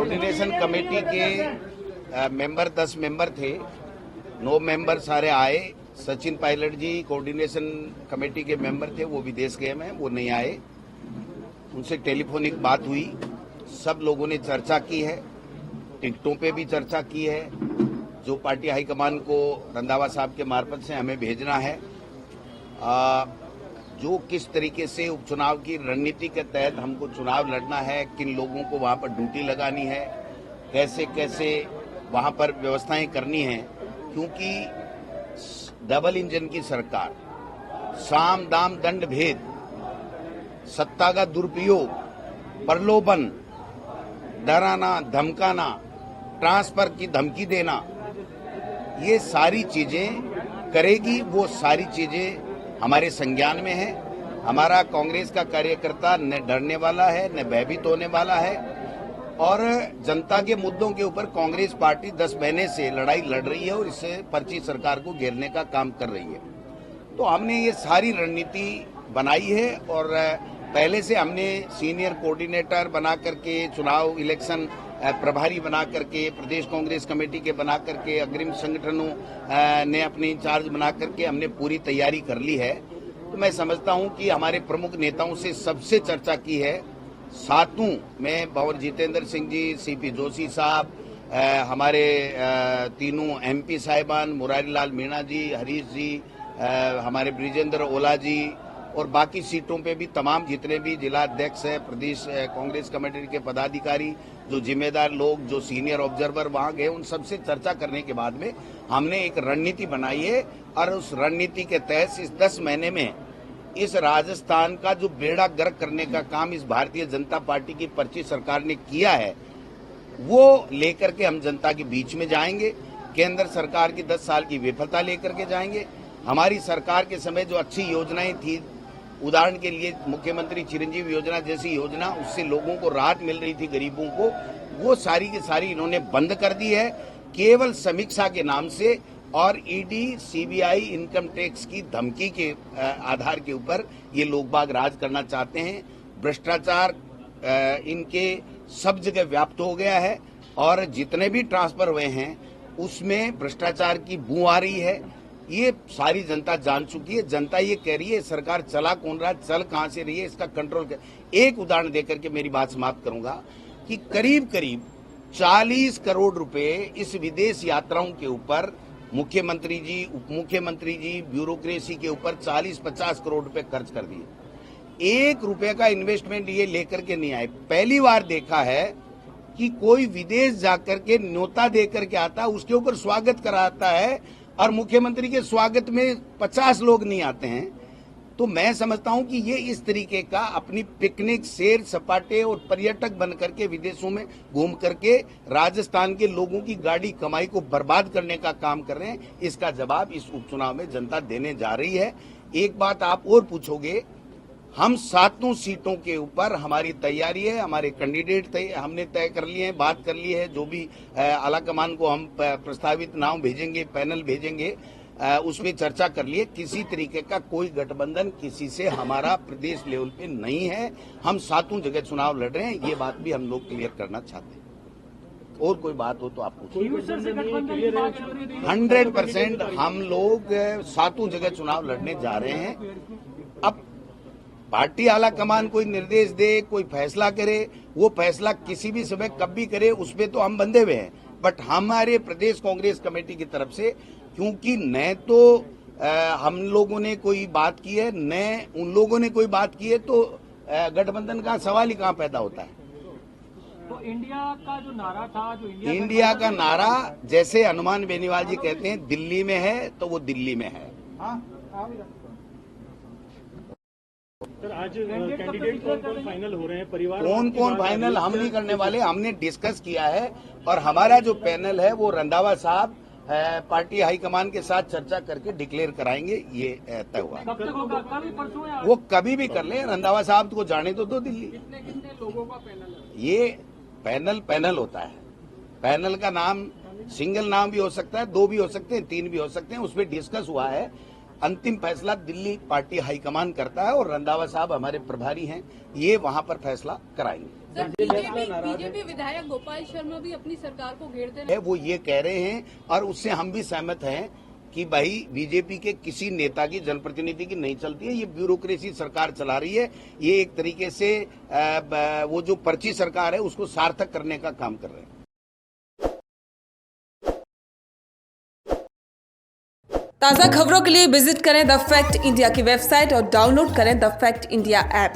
Coordination committee के member 10 member थे, 9 member सारे आए। सचिन पायलट जी कोऑर्डिनेशन कमेटी के मेंबर थे, वो विदेश गए हैं, वो नहीं आए। उनसे टेलीफोनिक बात हुई, सब लोगों ने चर्चा की है, टिकटों पे भी चर्चा की है, जो पार्टी हाईकमान को रंधावा साहब के मार्फत से हमें भेजना है, जो किस तरीके से उपचुनाव की रणनीति के तहत हमको चुनाव लड़ना है, किन लोगों को वहां पर ड्यूटी लगानी है, कैसे कैसे वहां पर व्यवस्थाएं करनी है, क्योंकि डबल इंजन की सरकार, साम दाम दंड भेद, सत्ता का दुरुपयोग, प्रलोभन, डराना, धमकाना, ट्रांसफर की धमकी देना, ये सारी चीजें करेगी। वो सारी चीजें हमारे संज्ञान में है। हमारा कांग्रेस का कार्यकर्ता न डरने वाला है, न भयभीत होने वाला है, और जनता के मुद्दों के ऊपर कांग्रेस पार्टी 10 महीने से लड़ाई लड़ रही है और इससे पर्ची सरकार को घेरने का काम कर रही है। तो हमने ये सारी रणनीति बनाई है और पहले से हमने सीनियर कोऑर्डिनेटर बना करके, चुनाव इलेक्शन प्रभारी बना करके, प्रदेश कांग्रेस कमेटी के बना करके, अग्रिम संगठनों ने अपने इंचार्ज बना करके हमने पूरी तैयारी कर ली है। तो मैं समझता हूं कि हमारे प्रमुख नेताओं से सबसे चर्चा की है। सातों में भंवर जितेंद्र सिंह जी, सीपी जोशी साहब, हमारे तीनों एमपी साहिबान, मुरारी लाल मीणा जी, हरीश जी, हमारे ब्रिजेंद्र ओला जी, और बाकी सीटों पे भी तमाम जितने भी जिला अध्यक्ष है, प्रदेश कांग्रेस कमेटी के पदाधिकारी, जो जिम्मेदार लोग, जो सीनियर ऑब्जर्वर वहां गए, उन सबसे चर्चा करने के बाद में हमने एक रणनीति बनाई है। और उस रणनीति के तहत इस 10 महीने में इस राजस्थान का जो बेड़ा गर्क करने का काम इस भारतीय जनता पार्टी की पर्ची सरकार ने किया है, वो लेकर के हम जनता के बीच में जाएंगे। केंद्र सरकार की 10 साल की विफलता लेकर के जाएंगे। हमारी सरकार के समय जो अच्छी योजनाएं थी, उदाहरण के लिए मुख्यमंत्री चिरंजीवी योजना जैसी योजना, उससे लोगों को राहत मिल रही थी, गरीबों को, वो सारी की सारी इन्होंने बंद कर दी है, केवल समीक्षा के नाम से और ईडी, सीबीआई, इनकम टैक्स की धमकी के आधार के ऊपर ये लोग बाग राज करना चाहते हैं। भ्रष्टाचार इनके सब जगह व्याप्त हो गया है और जितने भी ट्रांसफर हुए हैं उसमें भ्रष्टाचार की बू आ रही है। ये सारी जनता जान चुकी है। जनता ये कह रही है सरकार चला कौन रहा, चल कहां से रही है, इसका कंट्रोल कर। एक उदाहरण देकर के मेरी बात समाप्त करूंगा कि करीब करीब 40 करोड़ रुपए इस विदेश यात्राओं के ऊपर मुख्यमंत्री जी, उप मुख्यमंत्री जी, ब्यूरोक्रेसी के ऊपर 40-50 करोड़ रुपए खर्च कर दिए। 1 रुपए का इन्वेस्टमेंट ये लेकर के नहीं आए। पहली बार देखा है कि कोई विदेश जाकर के न्योता देकर के आता, उसके ऊपर स्वागत कराता है, और मुख्यमंत्री के स्वागत में 50 लोग नहीं आते हैं। तो मैं समझता हूं कि ये इस तरीके का अपनी पिकनिक, सैर सपाटे और पर्यटक बन करके विदेशों में घूम करके राजस्थान के लोगों की गाड़ी कमाई को बर्बाद करने का काम कर रहे हैं। इसका जवाब इस उपचुनाव में जनता देने जा रही है। एक बात आप और पूछोगे, हम 7 सीटों के ऊपर हमारी तैयारी है, हमारे कैंडिडेट हमने तय कर लिए हैं, बात कर ली है। जो भी आलाकमान को हम प्रस्तावित नाम भेजेंगे, पैनल भेजेंगे, उसमें चर्चा कर लिए। किसी तरीके का कोई गठबंधन किसी से हमारा प्रदेश लेवल पे नहीं है। हम 7 जगह चुनाव लड़ रहे हैं, ये बात भी हम लोग क्लियर करना चाहते हैं। और कोई बात हो तो आप पूछिए। 100% हम लोग 7 जगह चुनाव लड़ने जा रहे हैं। अब पार्टी आला कमान कोई निर्देश दे, कोई फैसला करे, वो फैसला किसी भी समय कब भी करे, उसपे तो हम बंधे हुए हैं। बट हमारे प्रदेश कांग्रेस कमेटी की तरफ से, क्योंकि न तो हम लोगों ने कोई बात की है, न उन लोगों ने कोई बात की है, तो गठबंधन का सवाल ही कहां पैदा होता है। तो इंडिया का जो नारा था, जो इंडिया का नारा, जैसे हनुमान बेनीवाल जी कहते हैं, दिल्ली में है तो वो दिल्ली में है। सर, आज कैंडिडेट कौन फाइनल हो रहे हैं? परिवार कौन फाइनल हम नहीं करने वाले, हमने डिस्कस किया है और हमारा जो पैनल है वो रंधावा साहब पार्टी हाईकमान के साथ चर्चा करके डिक्लेयर कराएंगे, ये तय हुआ। कब तक होगा? कल, परसों या? वो कभी भी कर ले, रंधावा साहब को जाने तो दो दिल्ली। कितने लोगों का पैनल है? ये पैनल होता है। पैनल का नाम सिंगल नाम भी हो सकता है, 2 भी हो सकते हैं, 3 भी हो सकते हैं, उसमें डिस्कस हुआ है। अंतिम फैसला दिल्ली पार्टी हाईकमान करता है और रंधावा साहब हमारे प्रभारी हैं, ये वहां पर फैसला कराएंगे। सर बीजेपी विधायक गोपाल शर्मा भी अपनी सरकार को घेरते है वो ये कह रहे हैं और उससे हम भी सहमत हैं कि भाई बीजेपी के किसी नेता की जनप्रतिनिधि की नहीं चलती है, ये ब्यूरोक्रेसी सरकार चला रही है। ये एक तरीके से वो जो पर्ची सरकार है उसको सार्थक करने का काम कर रहे हैं। ताज़ा खबरों के लिए विजिट करें द फैक्ट इंडिया की वेबसाइट और डाउनलोड करें द फैक्ट इंडिया ऐप।